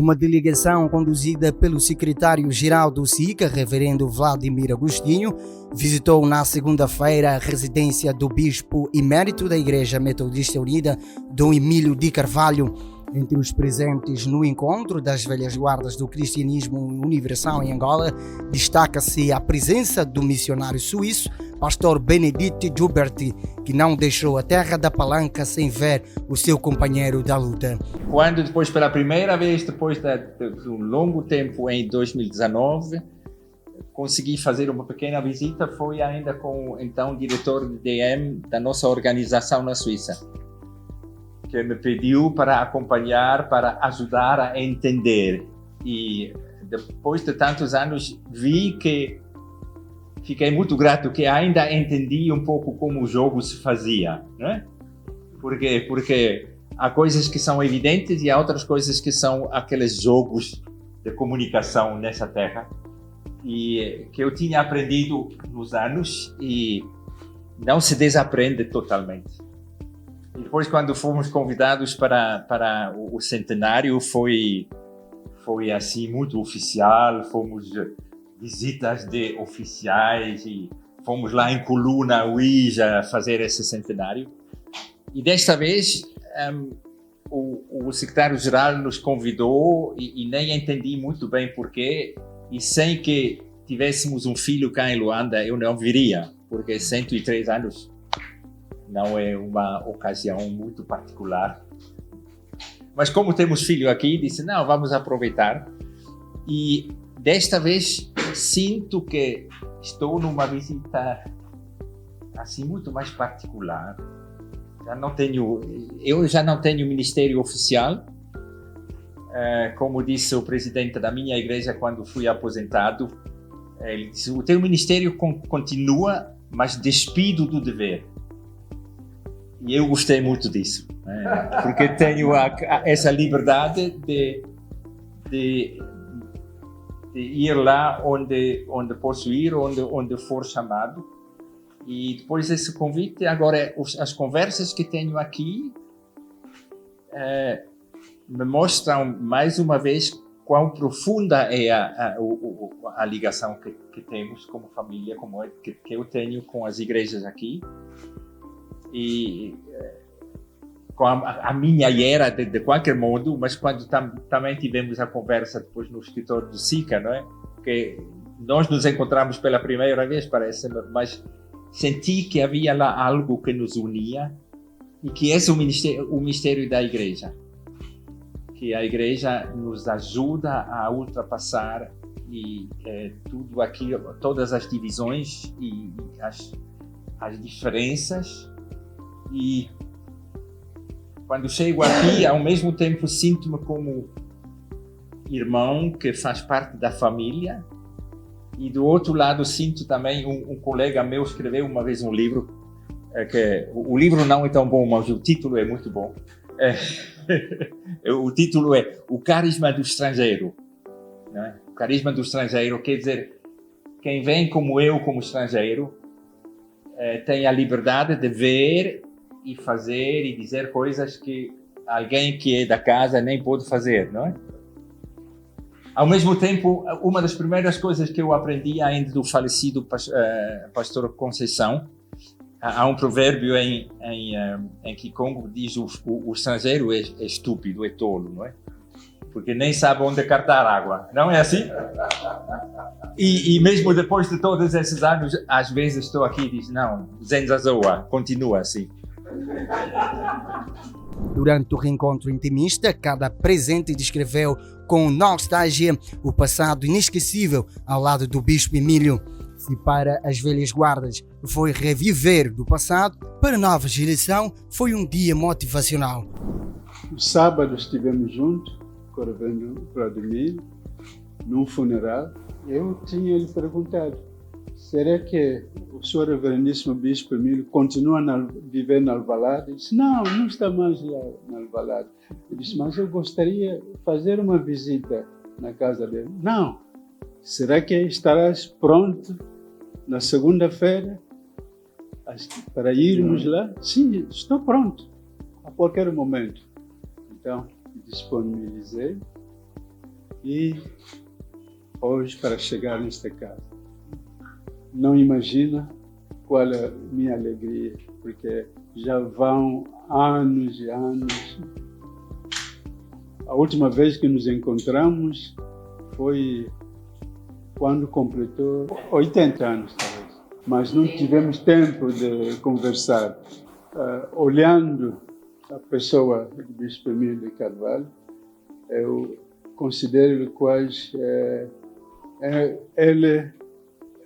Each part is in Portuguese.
Uma delegação conduzida pelo secretário-geral do SICA, reverendo Vladimir Agostinho, visitou na segunda-feira a residência do bispo emérito da Igreja Metodista Unida, Dom Emílio de Carvalho. Entre os presentes no encontro das velhas guardas do cristianismo universal em Angola, destaca-se a presença do missionário suíço, pastor Benedict Joubert, que não deixou a terra da Palanca sem ver o seu companheiro da luta. Quando depois, pela primeira vez, depois de um longo tempo, em 2019, consegui fazer uma pequena visita, foi ainda com então o diretor de DM da nossa organização na Suíça, que me pediu para acompanhar, para ajudar a entender. E depois de tantos anos, vi que fiquei muito grato que ainda entendi um pouco como o jogo se fazia, né? Porque há coisas que são evidentes e há outras coisas que são aqueles jogos de comunicação nessa terra e que eu tinha aprendido nos anos e não se desaprende totalmente. E depois, quando fomos convidados para o centenário, foi assim muito oficial. Fomos visitas de oficiais e fomos lá em Coluna, Uija, fazer esse centenário. E desta vez o secretário-geral nos convidou e nem entendi muito bem porquê. E sem que tivéssemos um filho cá em Luanda, eu não viria, porque 103 anos não é uma ocasião muito particular. Mas como temos filho aqui, disse, não, vamos aproveitar. E desta vez sinto que estou numa visita assim muito mais particular. Eu já não tenho ministério oficial. Como disse o presidente da minha igreja quando fui aposentado, ele disse, o teu ministério continua, mas despido do dever. E eu gostei muito disso, porque tenho essa liberdade de ir lá onde posso ir, onde for chamado. E depois desse convite, agora as conversas que tenho aqui me mostram mais uma vez quão profunda é a ligação que temos como família, que eu tenho com as igrejas aqui. E com a minha era de qualquer modo, mas quando também tivemos a conversa depois no escritório do SICA, não é? Que nós nos encontramos pela primeira vez, parece, mas senti que havia lá algo que nos unia e que esse é o mistério da igreja, que a igreja nos ajuda a ultrapassar e tudo aquilo, todas as divisões e as diferenças. E quando chego aqui, ao mesmo tempo sinto-me como irmão que faz parte da família, e do outro lado sinto também um colega meu escreveu uma vez um livro, que o livro não é tão bom, mas o título é muito bom. O título é O Carisma do Estrangeiro, né? O carisma do estrangeiro quer dizer, quem vem como eu, como estrangeiro, tem a liberdade de ver e fazer e dizer coisas que alguém que é da casa nem pode fazer, não é? Ao mesmo tempo, uma das primeiras coisas que eu aprendi ainda do falecido pastor Conceição, há um provérbio em Kikongo que diz o estrangeiro é estúpido, é tolo, não é? Porque nem sabe onde cartar água, não é assim? E mesmo depois de todos esses anos, às vezes estou aqui e diz, não, Zenzazoa, continua assim. Durante o reencontro intimista, cada presente descreveu com nostalgia o passado inesquecível ao lado do bispo Emílio. Se para as velhas guardas foi reviver do passado, para a nova geração foi um dia motivacional. No sábado estivemos juntos com o reverendo Vladimir, num funeral. Eu tinha lhe perguntado, será que o senhor reverendíssimo bispo Emílio continua a viver na Alvalade? Ele disse, não está mais lá na Alvalade. Eu disse, mas eu gostaria de fazer uma visita na casa dele. Não, será que estarás pronto na segunda-feira para irmos lá? Sim, estou pronto, a qualquer momento. Então, disponibilizei e hoje para chegar nesta casa. Não imagina qual é a minha alegria, porque já vão anos e anos. A última vez que nos encontramos foi quando completou 80 anos, talvez. Mas não tivemos tempo de conversar. Olhando a pessoa do Bispo Emílio de Carvalho, eu considero quase ele é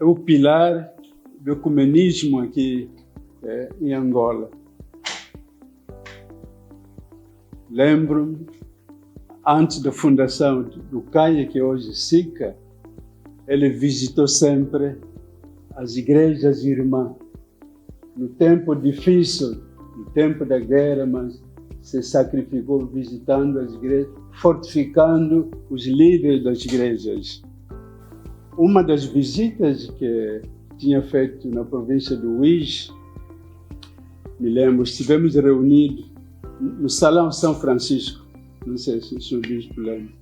o pilar do ecumenismo aqui em Angola. Lembro-me, antes da fundação do CAIA, que hoje é SICA, ele visitou sempre as igrejas irmãs. No tempo difícil, no tempo da guerra, mas se sacrificou visitando as igrejas, fortificando os líderes das igrejas. Uma das visitas que tinha feito na província do Uís, me lembro, estivemos reunidos no Salão São Francisco, não sei se o senhor bispo lembra,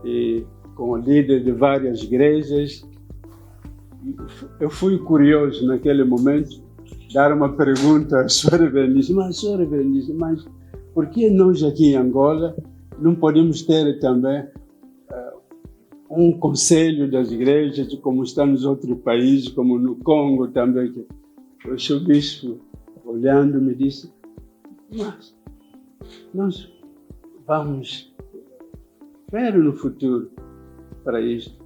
e com o líder de várias igrejas. Eu fui curioso naquele momento, dar uma pergunta à Sua Reverendíssima, mas por que nós aqui em Angola não podemos ter também um conselho das igrejas, como está nos outros países, como no Congo também? Que o seu bispo, olhando, me disse, mas nós vamos ver no futuro para isto.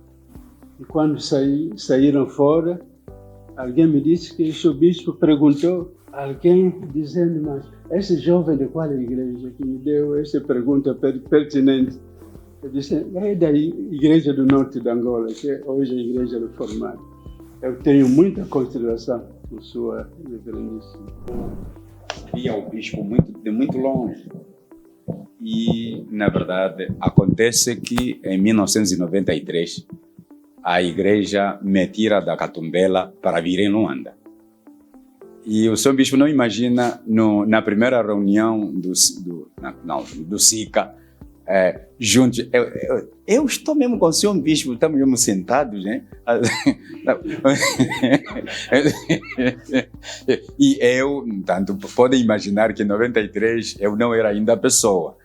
E quando saíram fora, alguém me disse que o seu bispo perguntou a alguém, dizendo, mas esse jovem de qual igreja que me deu essa pergunta pertinente? Eu disse, é da Igreja do Norte de Angola, que hoje é a Igreja Reformada. Eu tenho muita consideração por Sua Reverendíssima. Via o bispo de muito longe. E, na verdade, acontece que em 1993 a igreja me tira da Catumbela para vir em Luanda. E o São Bispo não imagina, na primeira reunião do SICA, juntos, eu estou mesmo com o São Bispo, estamos mesmo sentados, né? E eu, tanto, podem imaginar que em 93 eu não era ainda a pessoa.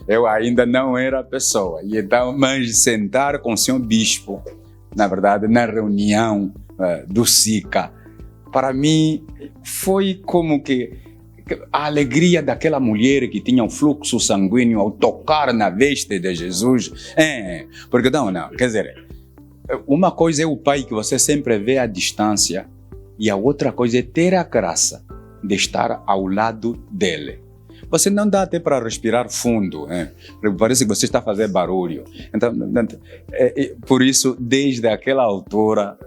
Eu ainda não era a pessoa. E então, mas sentar com o São Bispo, na verdade, na reunião do SICA, para mim foi como que a alegria daquela mulher que tinha um fluxo sanguíneo ao tocar na veste de Jesus. Porque não, quer dizer, uma coisa é o Pai que você sempre vê à distância e a outra coisa é ter a graça de estar ao lado dele. Você não dá até para respirar fundo, parece que você está a fazer barulho. Então, por isso, desde aquela altura,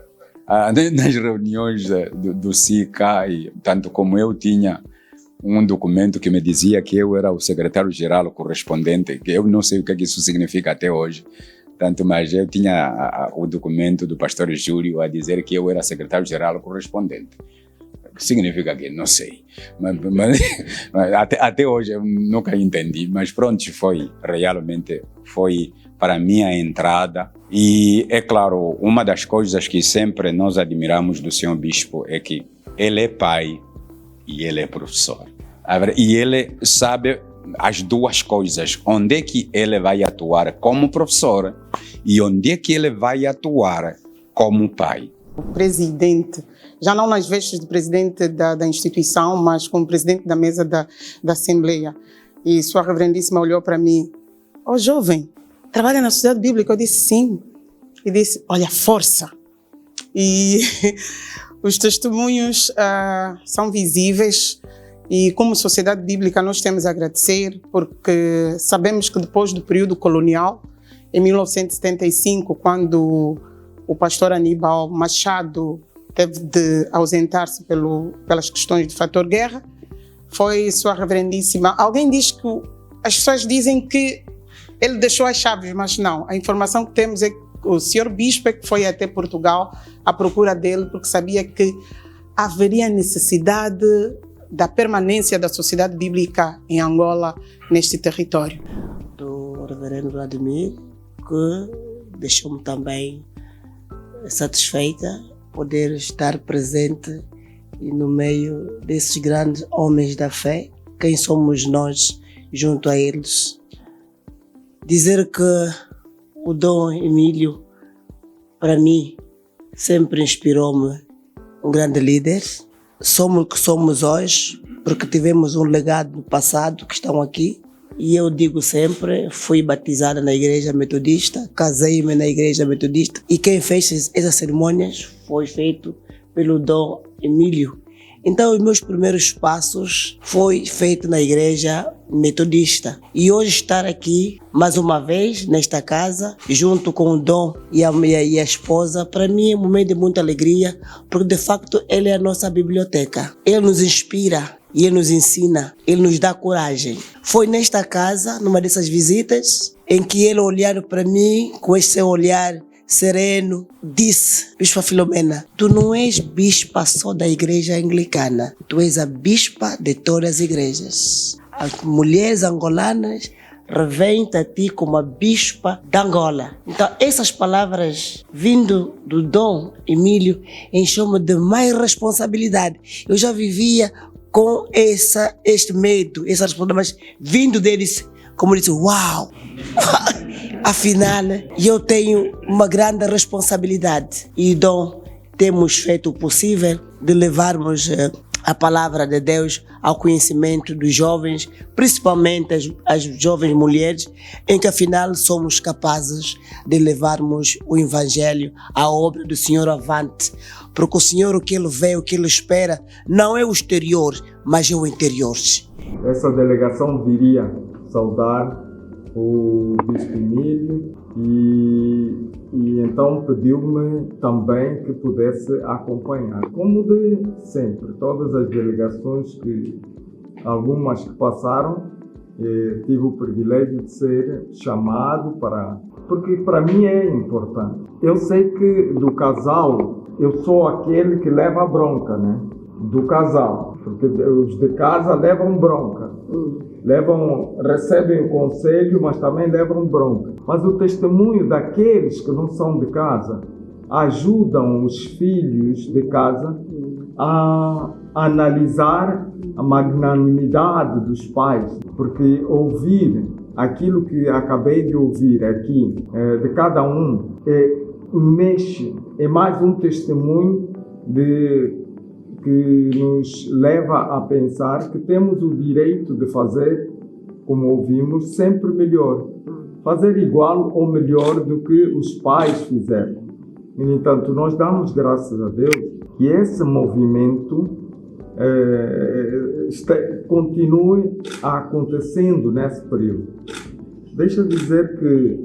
nas reuniões do SICA, e tanto como eu tinha um documento que me dizia que eu era o secretário-geral correspondente, que eu não sei o que isso significa até hoje, tanto, mas eu tinha o documento do pastor Júlio a dizer que eu era secretário-geral correspondente. O que significa que? Não sei. Mas até hoje eu nunca entendi, mas pronto, realmente foi para mim a entrada. E é claro, uma das coisas que sempre nós admiramos do Senhor Bispo é que ele é pai e ele é professor. E ele sabe as duas coisas, onde é que ele vai atuar como professor e onde é que ele vai atuar como pai. O presidente, já não nas vestes de presidente da instituição, mas como presidente da mesa da Assembleia. E Sua Reverendíssima olhou para mim, jovem, trabalha na Sociedade Bíblica? Eu disse sim. E disse, olha, força. E os testemunhos são visíveis. E como Sociedade Bíblica nós temos a agradecer, porque sabemos que depois do período colonial, em 1975, quando o pastor Aníbal Machado teve de ausentar-se pelas questões de fator guerra, foi Sua Reverendíssima. Alguém diz que, as pessoas dizem que ele deixou as chaves, mas não. A informação que temos é que o senhor bispo é que foi até Portugal à procura dele, porque sabia que haveria necessidade da permanência da Sociedade Bíblica em Angola, neste território. Do reverendo Vladimir, que deixou-me também satisfeita poder estar presente e no meio desses grandes homens da fé. Quem somos nós junto a eles? Dizer que o Dom Emílio, para mim, sempre inspirou-me um grande líder. Somos o que somos hoje porque tivemos um legado no passado que estão aqui. E eu digo sempre, fui batizada na igreja metodista, casei-me na igreja metodista e quem fez essas cerimônias foi feito pelo Dom Emílio. Então os meus primeiros passos foi feito na igreja metodista. E hoje estar aqui, mais uma vez, nesta casa, junto com o Dom e a esposa, para mim é um momento de muita alegria, porque de facto ele é a nossa biblioteca. Ele nos inspira. E ele nos ensina, ele nos dá coragem. Foi nesta casa, numa dessas visitas, em que ele olhando para mim, com esse seu olhar sereno, disse: Bispa Filomena, tu não és bispa só da igreja anglicana, tu és a bispa de todas as igrejas. As mulheres angolanas revêm-te a ti como a bispa da Angola. Então essas palavras vindo do Dom Emílio encheu-me de mais responsabilidade. Eu já vivia com este medo, essa responsabilidade, mas vindo deles, como eu disse, uau! Afinal, eu tenho uma grande responsabilidade. E, Dom, temos feito o possível de levarmos a palavra de Deus ao conhecimento dos jovens, principalmente as jovens mulheres, em que afinal somos capazes de levarmos o Evangelho, a obra do Senhor avante. Porque o Senhor, o que Ele vê, o que Ele espera, não é o exterior, mas é o interior. Essa delegação viria saudar o Bispo Emílio e então pediu-me também que pudesse acompanhar. Como de sempre, todas as delegações, algumas que passaram, tive o privilégio de ser chamado porque para mim é importante. Eu sei que do casal, eu sou aquele que leva a bronca, né? Do casal, porque os de casa levam bronca, recebem o conselho, mas também levam bronca. Mas o testemunho daqueles que não são de casa ajudam os filhos de casa a analisar a magnanimidade dos pais, porque ouvir aquilo que acabei de ouvir aqui de cada um mexe, é mais um testemunho que nos leva a pensar que temos o direito de fazer, como ouvimos, sempre melhor. Fazer igual ou melhor do que os pais fizeram. E, no entanto, nós damos graças a Deus que esse movimento continue acontecendo nesse período. Deixa eu dizer que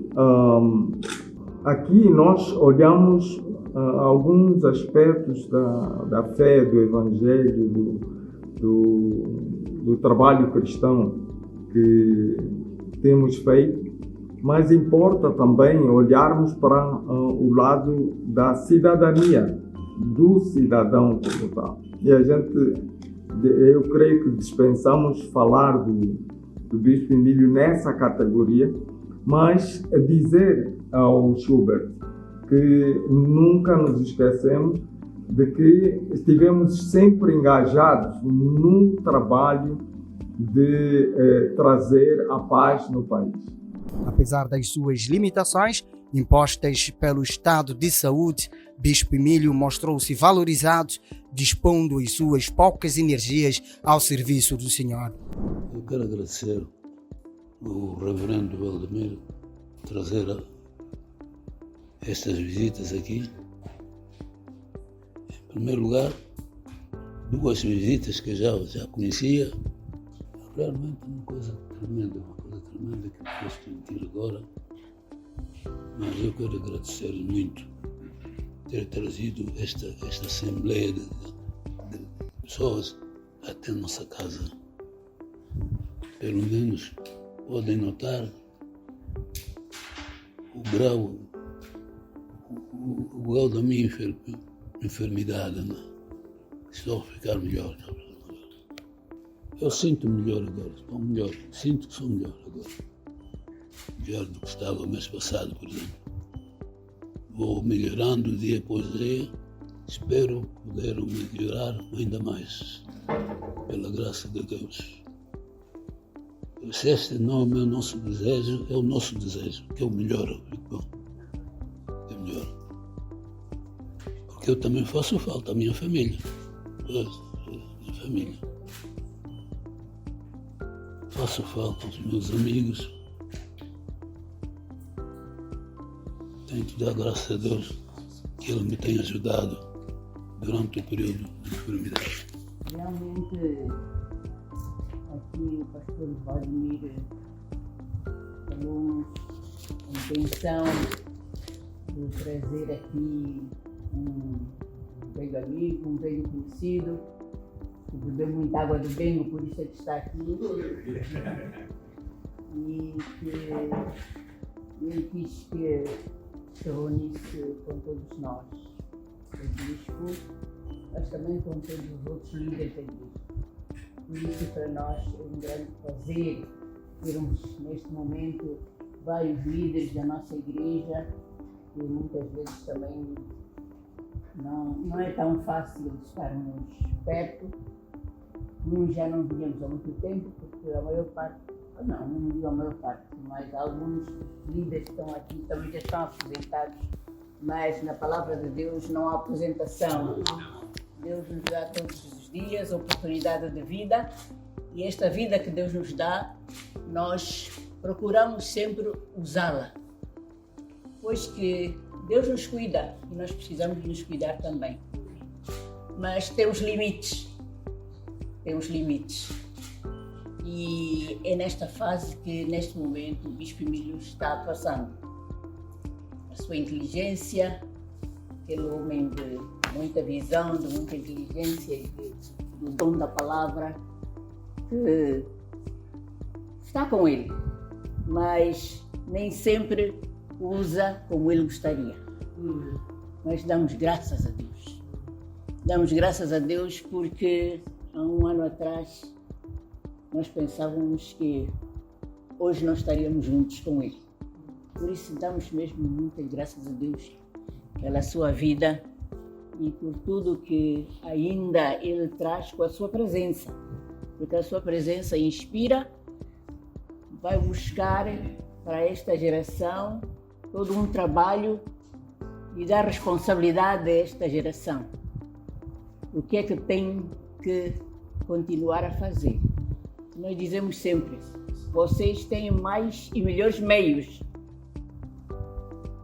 aqui nós olhamos alguns aspectos da fé, do Evangelho, do trabalho cristão que temos feito, mas importa também olharmos para o lado da cidadania, do cidadão como tal. E eu creio que dispensamos falar do Bispo Emílio nessa categoria, mas dizer ao Schubert que nunca nos esquecemos de que estivemos sempre engajados num trabalho de trazer a paz no país. Apesar das suas limitações impostas pelo estado de saúde, Bispo Emílio mostrou-se valorizado, dispondo as suas poucas energias ao serviço do Senhor. Eu quero agradecer ao reverendo Vladimir trazer estas visitas aqui. Em primeiro lugar, 2 visitas que eu já conhecia. Realmente uma coisa tremenda que eu estou sentir agora. Mas eu quero agradecer muito ter trazido esta assembleia de pessoas até a nossa casa. Pelo menos podem notar o grau da minha enfermidade, né? Estou a ficar melhor. Eu sinto melhor agora, estou melhor, sinto que sou melhor agora. melhor do que estava mês passado, por exemplo. Vou melhorando dia após dia. Espero poder melhorar ainda mais, pela graça de Deus. Se este não é o nosso desejo, é o nosso desejo, que é o melhor. Bom, é melhor. Porque eu também faço falta à minha família. Minha família. Faço falta aos meus amigos. Tenho que dar graças a Deus que Ele me tem ajudado durante o período de enfermidade. Realmente, aqui o pastor Vladimir falou a intenção de trazer aqui um velho amigo, um velho conhecido, que bebeu muita água do Bengo, por isso é que está aqui. E que ele quis que se reunisse com todos nós, o bispo, mas também com todos os outros líderes da igreja. Por isso, para nós é um grande prazer termos neste momento vários líderes da nossa igreja, que muitas vezes também não é tão fácil de estarmos perto. Uns já não víamos há muito tempo, porque a maior parte, não digo a maior parte, mas alguns líderes que estão aqui também já estão aposentados, mas na palavra de Deus não há aposentação. Deus nos dá todos os dias a oportunidade de vida, e esta vida que Deus nos dá, nós procuramos sempre usá-la, pois que Deus nos cuida e nós precisamos de nos cuidar também. Mas temos limites. E é nesta fase que, neste momento, o Bispo Emílio está passando. A sua inteligência, aquele homem de muita visão, de muita inteligência e do dom da palavra, que está com ele, mas nem sempre usa como ele gostaria. Mas damos graças a Deus. Damos graças a Deus porque há um ano atrás nós pensávamos que hoje não estaríamos juntos com ele. Por isso damos mesmo muitas graças a Deus pela sua vida e por tudo que ainda ele traz com a sua presença. Porque a sua presença inspira, vai buscar para esta geração todo um trabalho e dar responsabilidade a esta geração. O que é que tem que continuar a fazer? Nós dizemos sempre, vocês têm mais e melhores meios.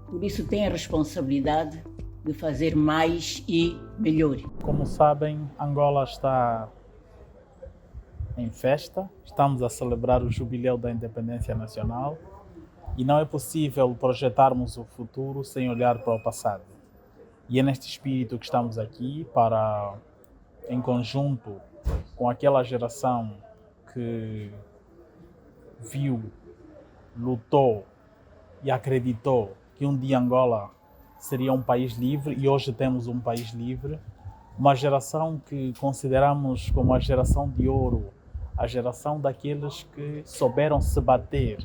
Por isso têm a responsabilidade de fazer mais e melhor. Como sabem, Angola está em festa. Estamos a celebrar o jubileu da independência nacional e não é possível projetarmos o futuro sem olhar para o passado. E é neste espírito que estamos aqui para, em conjunto com aquela geração que viu, lutou e acreditou que um dia Angola seria um país livre, e hoje temos um país livre, uma geração que consideramos como a geração de ouro, a geração daqueles que souberam se bater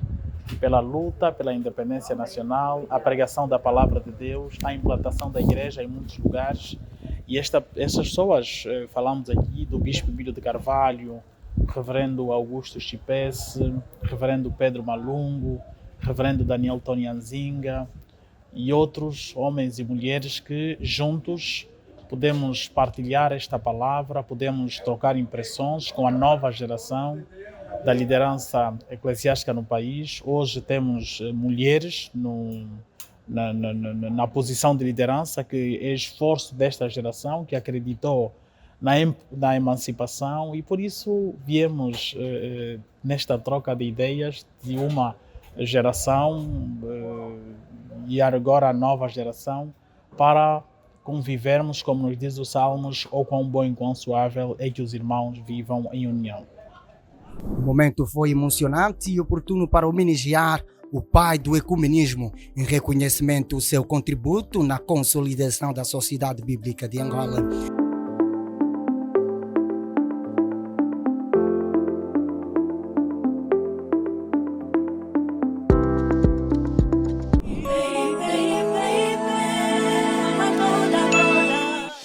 pela luta, pela independência nacional, a pregação da palavra de Deus, a implantação da igreja em muitos lugares. E essas pessoas, falamos aqui do Bispo Emílio de Carvalho, Reverendo Augusto Chipesse, Reverendo Pedro Malungo, Reverendo Daniel Tonianzinga e outros homens e mulheres que juntos podemos partilhar esta palavra, podemos trocar impressões com a nova geração da liderança eclesiástica no país. Hoje temos mulheres na posição de liderança, que é esforço desta geração que acreditou na emancipação, e por isso viemos nesta troca de ideias de uma geração e agora a nova geração, para convivermos, como nos diz os Salmos, ou quão bom e quão suável é que os irmãos vivam em união. O momento foi emocionante e oportuno para homenagear o pai do ecumenismo, em reconhecimento ao seu contributo na consolidação da sociedade bíblica de Angola.